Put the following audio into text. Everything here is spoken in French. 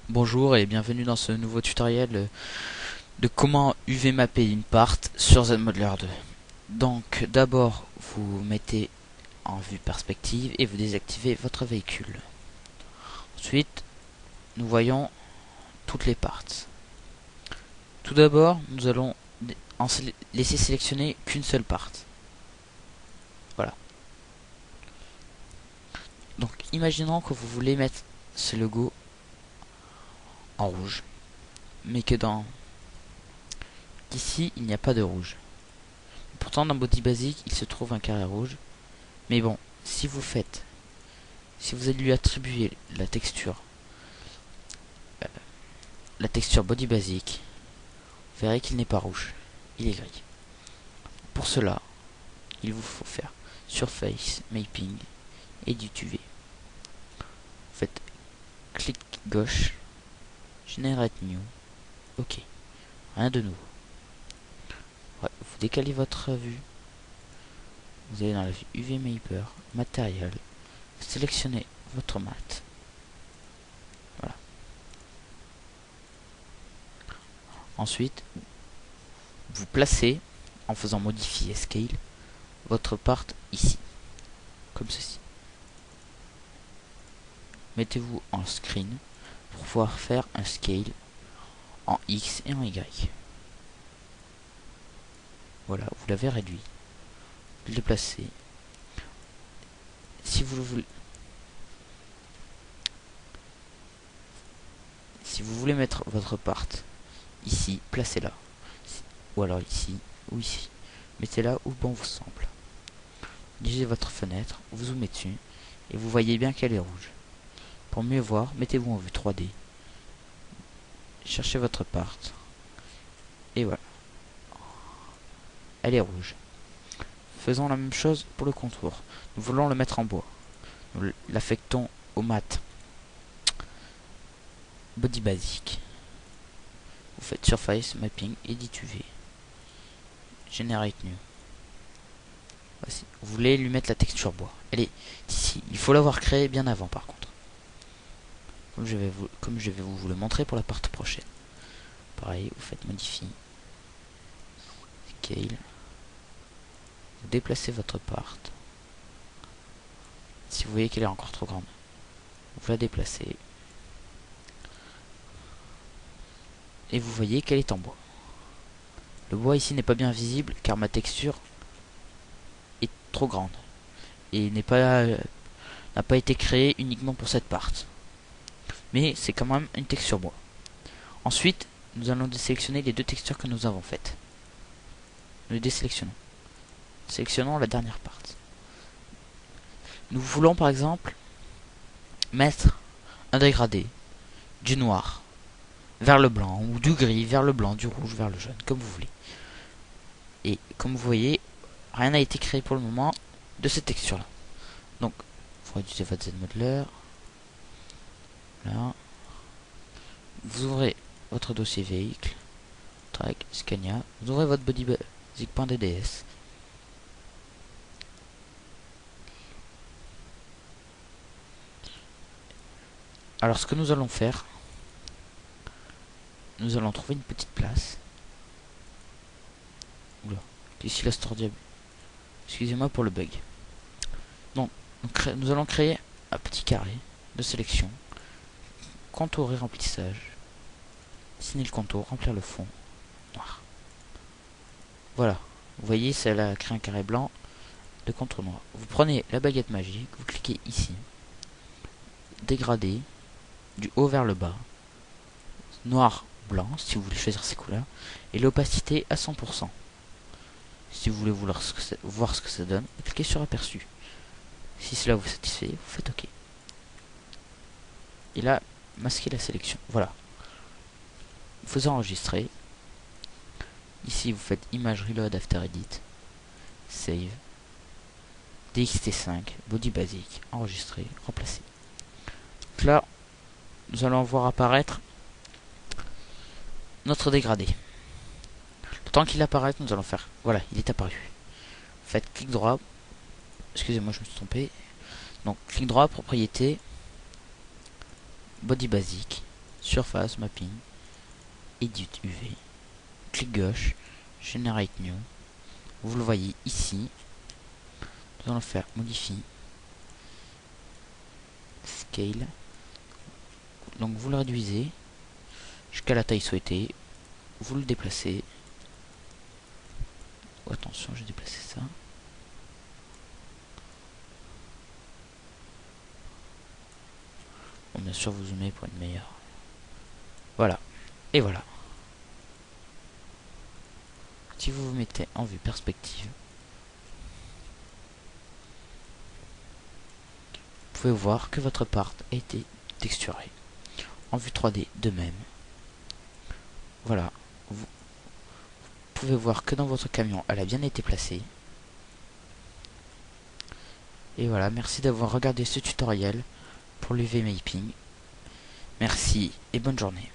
Bonjour et bienvenue dans ce nouveau tutoriel de comment UV mapper une part sur ZModeler 2. Donc d'abord vous mettez en vue perspective et vous désactivez votre véhicule. Ensuite nous voyons toutes les parts. Tout d'abord nous allons laisser sélectionner qu'une seule part. Voilà. Donc imaginons que vous voulez mettre ce logo en rouge, mais que ici il n'y a pas de rouge. Pourtant dans Body Basic il se trouve un carré rouge. Mais bon, si vous allez lui attribuer la texture Body Basic, vous verrez qu'il n'est pas rouge, il est gris. Pour cela, il vous faut faire Surface, Mapping, Edit UV. Vous faites clic gauche, Generate New, OK. Rien de nouveau. Ouais, vous décalez votre vue. Vous allez dans la vue UV Mapper, Matériel, sélectionnez votre mat. Voilà. Ensuite, vous placez, en faisant modifier Scale, votre part ici, comme ceci. Mettez-vous en screen pour pouvoir faire un scale en X et en Y. Voilà, vous l'avez réduit. Vous le déplacez. Si vous voulez mettre votre part ici, placez-la. Ou alors ici, ou ici. Mettez-la où bon vous semble. Dirigez votre fenêtre, vous zoomez dessus, et vous voyez bien qu'elle est rouge. Pour mieux voir, mettez-vous en vue 3D. Cherchez votre part. Et voilà. Elle est rouge. Faisons la même chose pour le contour. Nous voulons le mettre en bois. Nous l'affectons au mat Body Basic. Vous faites Surface, Mapping, Edit UV. Generate New. Voici. Vous voulez lui mettre la texture bois. Elle est ici. Il faut l'avoir créée bien avant par contre. Comme je vais vous le montrer pour la part prochaine. Pareil, vous faites Modify. Scale. Vous déplacez votre part. Si vous voyez qu'elle est encore trop grande, vous la déplacez. Et vous voyez qu'elle est en bois. Le bois ici n'est pas bien visible car ma texture est trop grande. Et n'a pas été créée uniquement pour cette part. Mais c'est quand même une texture bois. Ensuite, nous allons désélectionner les deux textures que nous avons faites. Nous les désélectionnons. Sélectionnons la dernière part. Nous voulons par exemple mettre un dégradé du noir vers le blanc, ou du gris vers le blanc, du rouge vers le jaune, comme vous voulez. Et comme vous voyez, rien n'a été créé pour le moment de cette texture là. Donc, vous réduisez votre ZModeler. Là. Vous ouvrez votre dossier véhicule, track, Scania, vous ouvrez votre bodybasic.dds. Alors ce que nous allons faire, nous allons trouver une petite place. Oula, ici la store diable. Excusez-moi pour le bug. Donc, nous allons créer un petit carré de sélection. Contour et remplissage. Dessiner le contour, remplir le fond. Noir. Voilà. Vous voyez, ça a créé un carré blanc de contour noir. Vous prenez la baguette magique, vous cliquez ici. Dégrader du haut vers le bas. Noir, blanc, si vous voulez choisir ces couleurs. Et l'opacité à 100%. Si vous voulez voir ce que ça donne, cliquez sur aperçu. Si cela vous satisfait, vous faites OK. Et là, masquez la sélection. Voilà. Vous enregistrez. Ici, vous faites Image Reload After Edit. Save. DXT5, Body Basic, enregistrer, remplacer. Donc là, nous allons voir apparaître notre dégradé. Le temps qu'il apparaît, nous allons faire... Voilà, il est apparu. Faites clic droit. Excusez-moi, je me suis trompé. Donc, clic droit, propriété, Body Basic, surface, mapping, edit UV, clic gauche, generate new. Vous le voyez ici. Nous allons faire modifie, scale. Donc vous le réduisez jusqu'à la taille souhaitée. Vous le déplacez. Oh, attention, j'ai déplacé ça. Bon, bien sûr, vous zoomez pour une meilleure. Voilà. Et voilà. Si vous vous mettez en vue perspective, vous pouvez voir que votre part a été texturée. En vue 3D de même. Voilà. Vous pouvez voir que dans votre camion, elle a bien été placée. Et voilà, merci d'avoir regardé ce tutoriel pour l'UV Mapping. Merci et bonne journée.